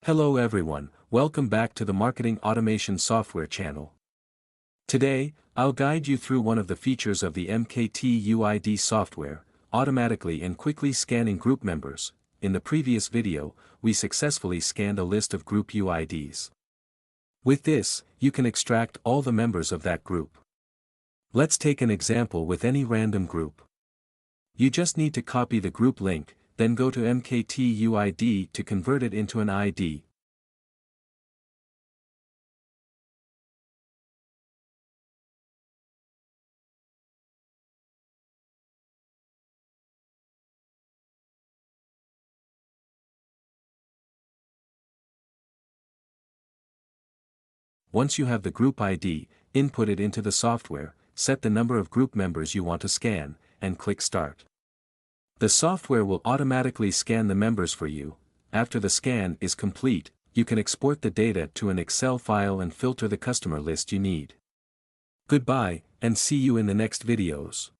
Hello everyone, welcome back to the Marketing Automation Software channel. Today, I'll guide you through one of the features of the MKT software, automatically and quickly scanning group members. In the previous video, we successfully scanned a list of group UIDs. With this, you can extract all the members of that group. Let's take an example with any random group. You just need to copy the group link, then go to MKT to convert it into an ID. Once you have the group ID, input it into the software, set the number of group members you want to scan, and click Start. The software will automatically scan the members for you. After the scan is complete, you can export the data to an Excel file and filter the customer list you need. Goodbye, and see you in the next videos.